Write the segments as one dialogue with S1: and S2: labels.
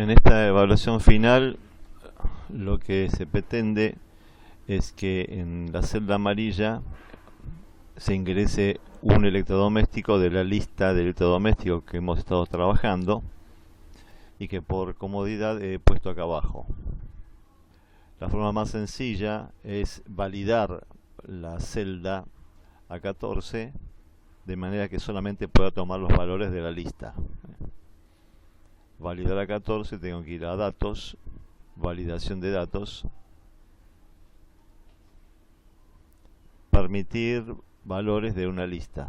S1: En esta evaluación final lo que se pretende es que en la celda amarilla se ingrese un electrodoméstico de la lista de electrodomésticos que hemos estado trabajando y que por comodidad he puesto acá abajo. La forma más sencilla es validar la celda A14 de manera que solamente pueda tomar los valores de la lista. Validar A14, tengo que ir a datos, validación de datos, permitir valores de una lista.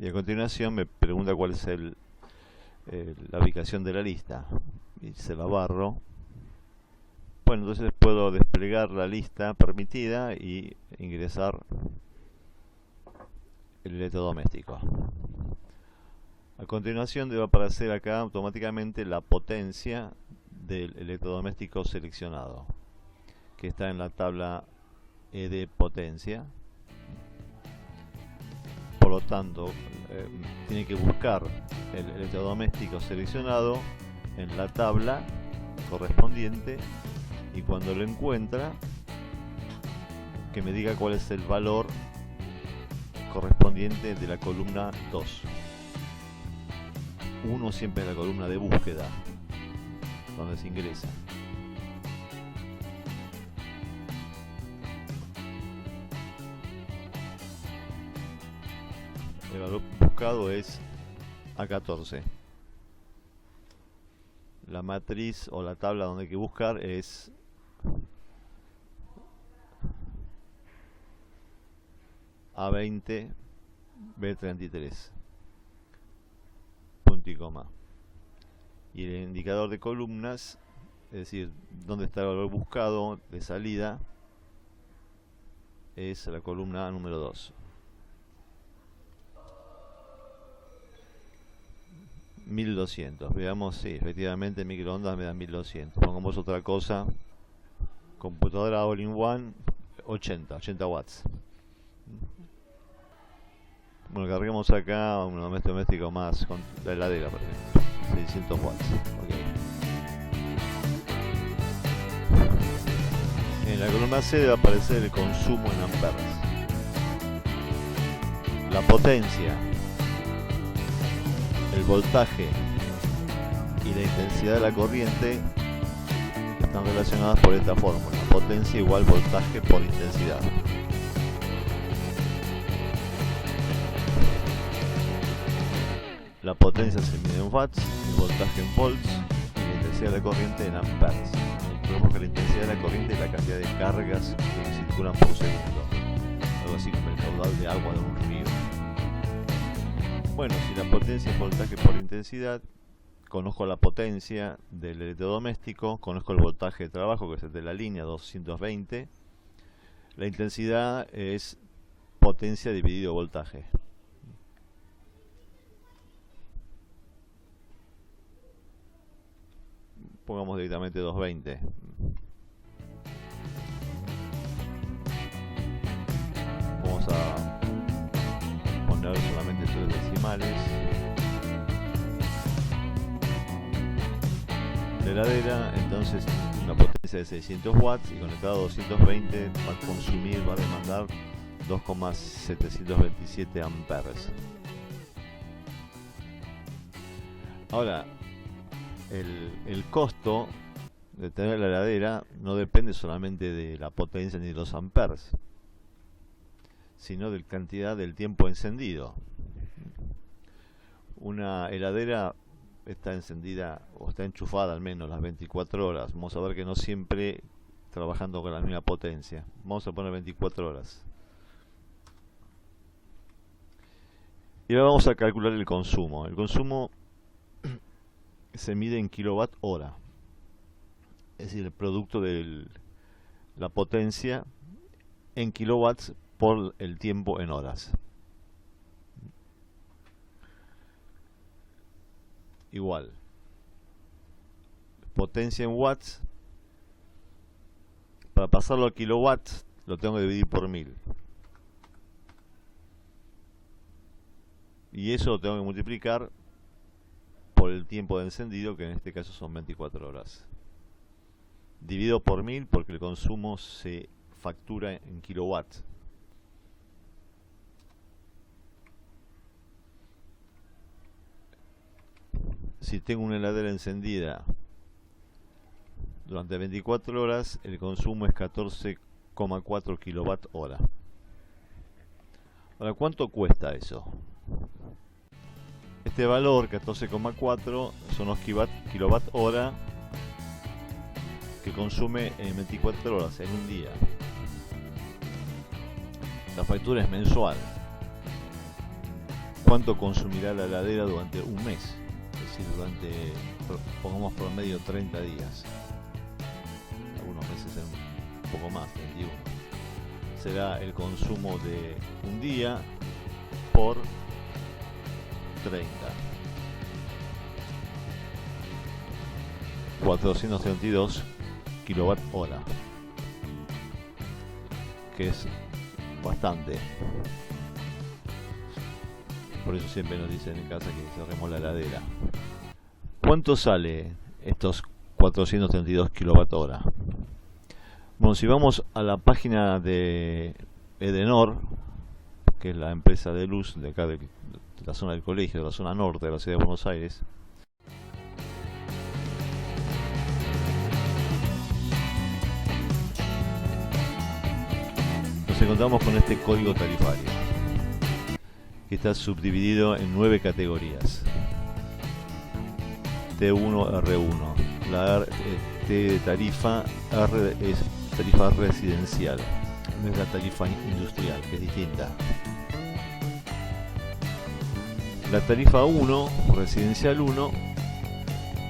S1: Y a continuación me pregunta cuál es la ubicación de la lista. Y se la barro. Bueno, entonces puedo desplegar la lista permitida y ingresar el electrodoméstico. A continuación debe aparecer acá automáticamente la potencia del electrodoméstico seleccionado, que está en la tabla ED potencia. Por lo tanto, tiene que buscar el electrodoméstico seleccionado en la tabla correspondiente y cuando lo encuentra, que me diga cuál es el valor correspondiente de la columna 2. 1 siempre es la columna de búsqueda, donde se ingresa. El valor buscado es A14. La matriz o la tabla donde hay que buscar es A20 B33. Punto y coma. Y el indicador de columnas, es decir, donde está el valor buscado de salida, es la columna número 2. 1200. Veamos, sí, efectivamente microondas me dan 1200. Pongamos otra cosa. Computadora all-in-one 80 watts. Bueno, carguemos acá un doméstico más con la heladera, por ejemplo. 600 watts. Okay. En la columna C debe aparecer el consumo en amperes. La potencia, el voltaje y la intensidad de la corriente están relacionadas por esta fórmula: potencia igual voltaje por intensidad. La potencia se mide en watts, el voltaje en volts y la intensidad de la corriente en amperes. Recordemos que la intensidad de la corriente es la cantidad de cargas que circulan por segundo, algo así como el caudal de agua de un río. Bueno, si la potencia es voltaje por intensidad, conozco la potencia del electrodoméstico, conozco el voltaje de trabajo, que es el de la línea 220. La intensidad es potencia dividido voltaje. Pongamos directamente 220. Vamos a poner solamente 3 decimales. La heladera, entonces, una potencia de 600 watts y conectado a 220 va a consumir, va a demandar 2,727 amperes. Ahora, el costo de tener la heladera no depende solamente de la potencia ni de los amperes, sino de la cantidad del tiempo encendido. Una heladera está encendida o está enchufada al menos las 24 horas. Vamos a ver que no siempre trabajando con la misma potencia. Vamos a poner 24 horas. Y ahora vamos a calcular el consumo. El consumo se mide en kilowatt hora, es decir, el producto de la potencia en kilowatts por el tiempo en horas. Igual, potencia en watts, para pasarlo a kilowatts lo tengo que dividir por 1000. Y eso lo tengo que multiplicar por por el tiempo de encendido, que en este caso son 24 horas. Dividido por 1000 porque el consumo se factura en kilowatts. Si tengo una heladera encendida durante 24 horas, el consumo es 14,4 kilowatt hora. Ahora, ¿cuánto cuesta eso? Este valor, 14,4, son los kilowatt hora que consume en 24 horas, en un día. La factura es mensual. ¿Cuánto consumirá la heladera durante un mes? Es decir, durante, pongamos promedio, 30 días. Algunos meses un poco más, 31. Será el consumo de un día por 30. 432 kilowatt hora, que es bastante. Por eso siempre nos dicen en casa que cerremos la heladera. ¿Cuánto sale estos 432 kilowatt hora? Bueno, si vamos a la página de Edenor, que es la empresa de luz de acá de la zona del colegio, de la zona norte de la ciudad de Buenos Aires, nos encontramos con este código tarifario, que está subdividido en 9 categorías. T1, R1. La T de tarifa, R es tarifa residencial, no es la tarifa industrial, que es distinta. La tarifa 1, residencial 1,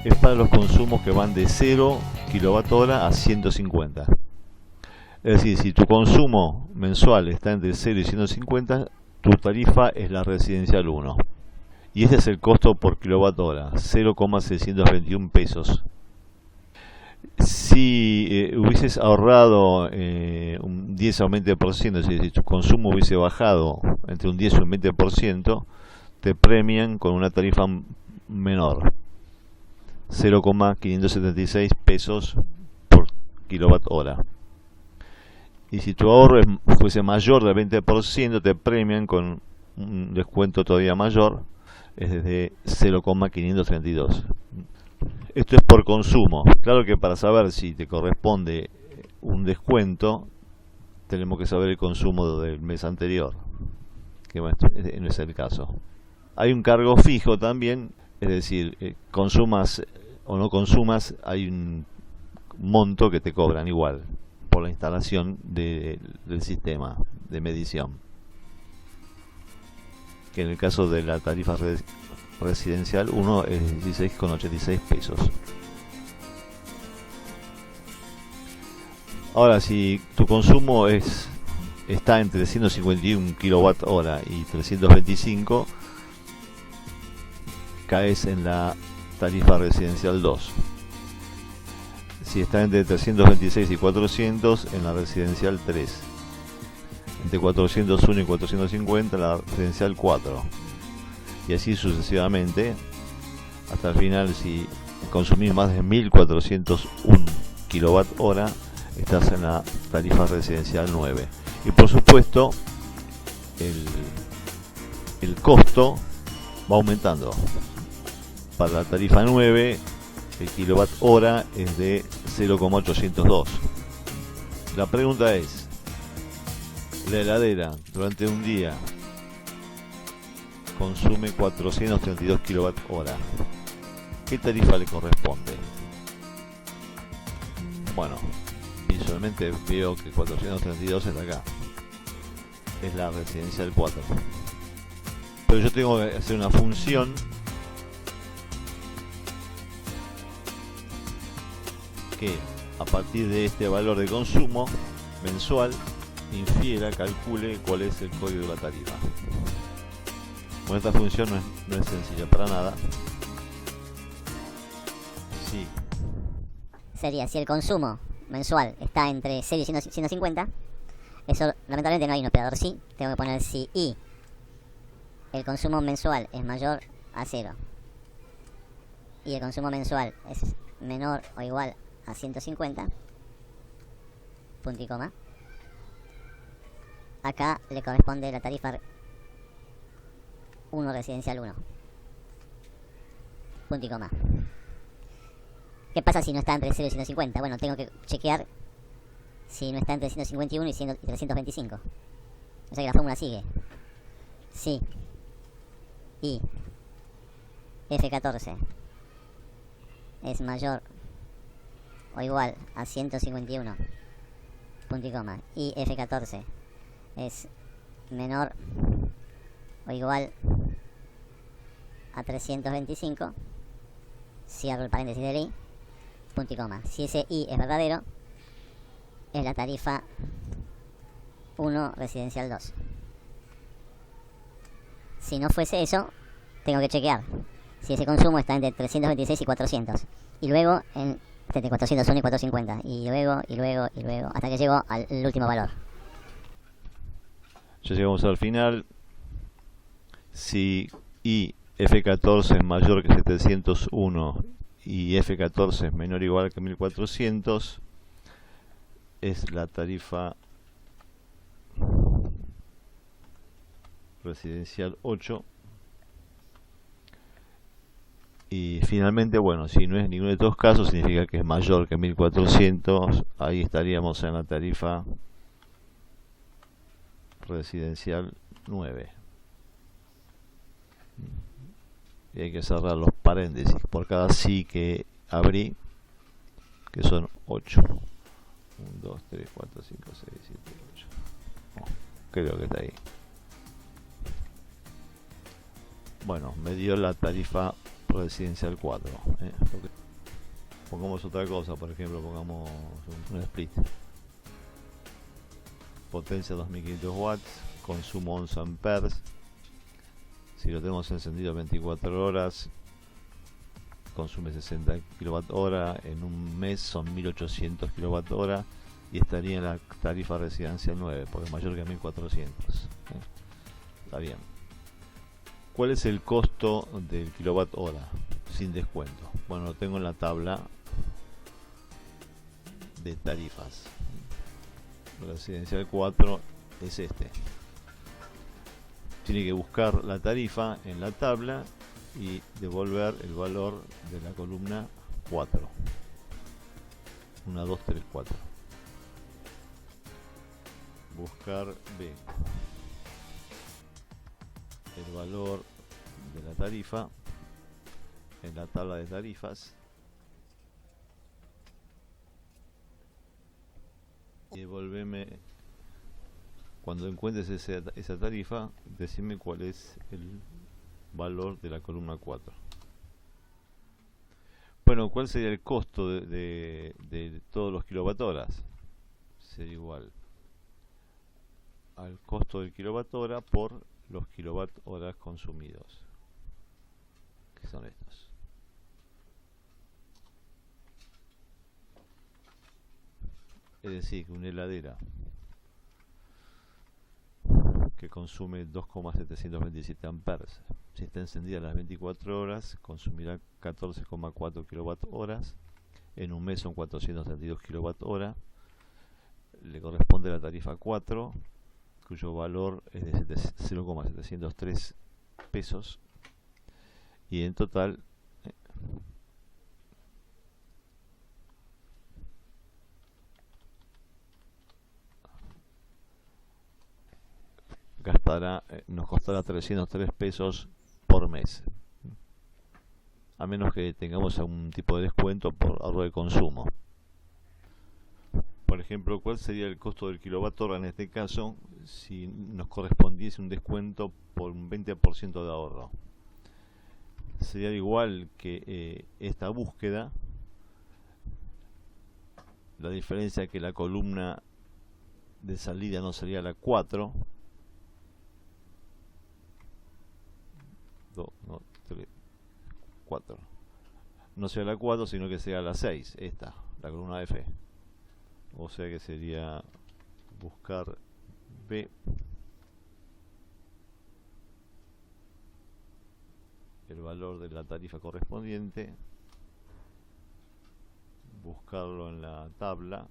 S1: es para los consumos que van de 0 kWh a 150. Es decir, si tu consumo mensual está entre 0 y 150, tu tarifa es la residencial 1. Y este es el costo por kWh, 0,621 pesos. Si hubieses ahorrado un 10 a un 20%, es decir, si tu consumo hubiese bajado entre un 10 y un 20%, te premian con una tarifa menor, 0,576 pesos por kWh. Y si tu ahorro fuese mayor del 20%, te premian con un descuento todavía mayor, es de 0,532. Esto es por consumo. Claro que para saber si te corresponde un descuento, tenemos que saber el consumo del mes anterior, que bueno, no es el caso. Hay un cargo fijo también, es decir, consumas o no consumas, hay un monto que te cobran igual por la instalación del sistema de medición, que en el caso de la tarifa residencial 1 es 16,86 pesos. Ahora, si tu consumo está entre 151 kWh y 325, caes en la tarifa residencial 2. Si está entre 326 y 400, en la residencial 3. Entre 401 y 450, la residencial 4. Y así sucesivamente, hasta el final. Si consumís más de 1401 kWh, estás en la tarifa residencial 9. Y por supuesto, el costo va aumentando. Para la tarifa 9, el kilowatt hora es de 0,802. La pregunta es, la heladera durante un día consume 432 kilowatt hora. ¿Qué tarifa le corresponde? Bueno, visualmente veo que 432 está acá. Es la residencial 4. Pero yo tengo que hacer una función que a partir de este valor de consumo mensual infiera, calcule cuál es el código de la tarifa. Bueno, esta función no es sencilla para nada. Sí.
S2: Sería, si el consumo mensual está entre 0 y 150, eso lamentablemente no hay un operador sí, tengo que poner si y el consumo mensual es mayor a 0. y el consumo mensual es menor o igual a 150, punto y coma, acá le corresponde la tarifa 1 residencial 1, punto y coma. ¿Qué pasa si no está entre 0 y 150? Bueno, tengo que chequear si no está entre 151 y 325. O sea que la fórmula sigue. Si I F14 es mayor o igual a 151, punto y coma, y F14 es menor o igual a 325, cierro el paréntesis del I, punto y coma. Si ese I es verdadero, es la tarifa 1 residencial 2. Si no fuese eso, tengo que chequear si ese consumo está entre 326 y 400. Y luego entre 401 y 450. Y luego, hasta que llego al último valor.
S1: Ya llegamos al final. Si I F14 es mayor que 701 y F14 es menor o igual que 1400, es la tarifa residencial 8. Y finalmente, bueno, si no es ninguno de estos casos, significa que es mayor que 1400. Ahí estaríamos en la tarifa residencial 9. Y hay que cerrar los paréntesis por cada sí que abrí, que son 8. 1, 2, 3, 4, 5, 6, 7, 8. Creo que está ahí. Bueno, me dio la tarifa residencial 4. Pongamos otra cosa, por ejemplo, pongamos un split. Potencia 2500 watts, consumo 11 amperes. Si lo tenemos encendido 24 horas, consume 60 kWh. En un mes son 1800 kWh y estaría en la tarifa residencial 9, porque es mayor que 1400. Está bien. ¿Cuál es el costo del kilowatt hora sin descuento? Bueno, lo tengo en la tabla de tarifas. Residencial 4 es este. Tiene que buscar la tarifa en la tabla y devolver el valor de la columna 4. 1, 2, 3, 4. Buscar B. El valor de la tarifa en la tabla de tarifas y devolveme cuando encuentres esa tarifa, decime cuál es el valor de la columna 4. Bueno, ¿cuál sería el costo de todos los kilowatt-horas? Sería igual al costo del kilowatt-hora por los kilowatt-horas consumidos, que son estos. Es decir, que una heladera que consume 2,727 amperes, si está encendida las 24 horas, consumirá 14,4 kWh. En un mes son 432 kWh. Le corresponde la tarifa 4, cuyo valor es de 0,703 pesos. Y en total nos costará 303 pesos por mes, a menos que tengamos algún tipo de descuento por ahorro de consumo. Por ejemplo, ¿cuál sería el costo del kilowatt hora en este caso si nos correspondiese un descuento por un 20% de ahorro? Sería igual que esta búsqueda. La diferencia es que la columna de salida no sería la 4, 2, no, 3, 4. No sería la 4, sino que sería la 6, esta, la columna F. O sea que sería buscar B, el valor de la tarifa correspondiente, buscarlo en la tabla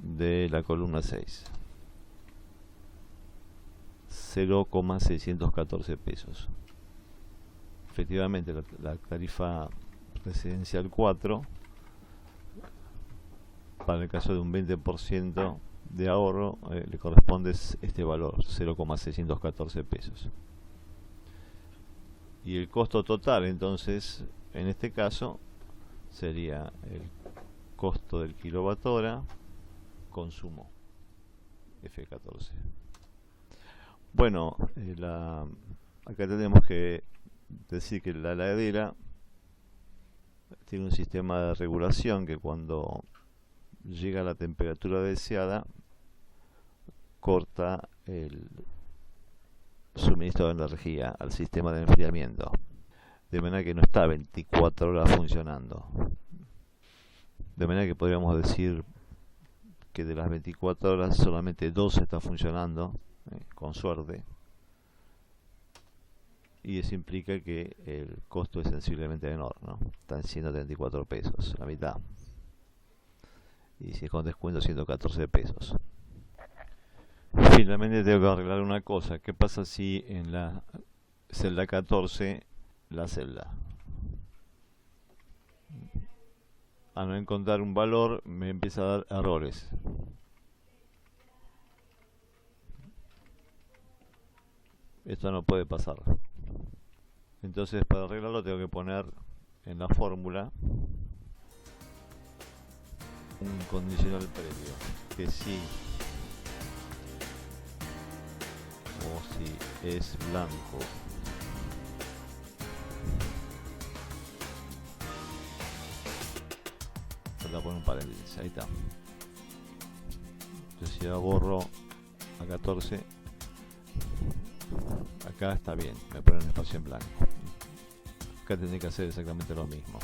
S1: de la columna 6. 0,614 pesos. Efectivamente, la tarifa residencial 4, para el caso de un 20% de ahorro, le corresponde este valor, 0,614 pesos. Y el costo total, entonces, en este caso, sería el costo del kilowatt hora, consumo, F14. Bueno, acá tenemos que decir que la heladera tiene un sistema de regulación que cuando llega a la temperatura deseada corta el suministro de energía al sistema de enfriamiento, de manera que no está 24 horas funcionando. De manera que podríamos decir que de las 24 horas solamente 12 está funcionando, con suerte, y eso implica que el costo es sensiblemente menor, ¿no? Están 134 pesos, la mitad, y si es con descuento 114 pesos. Finalmente tengo que arreglar una cosa. ¿Qué pasa si en la celda 14 la celda, a no encontrar un valor, me empieza a dar errores? Esto no puede pasar. Entonces, para arreglarlo tengo que poner en la fórmula un condicional previo, que si o si es blanco voy a poner un paréntesis, ahí está. Entonces si yo borro a 14, acá está bien, me pone un espacio en blanco. Acá tendré que hacer exactamente lo mismo.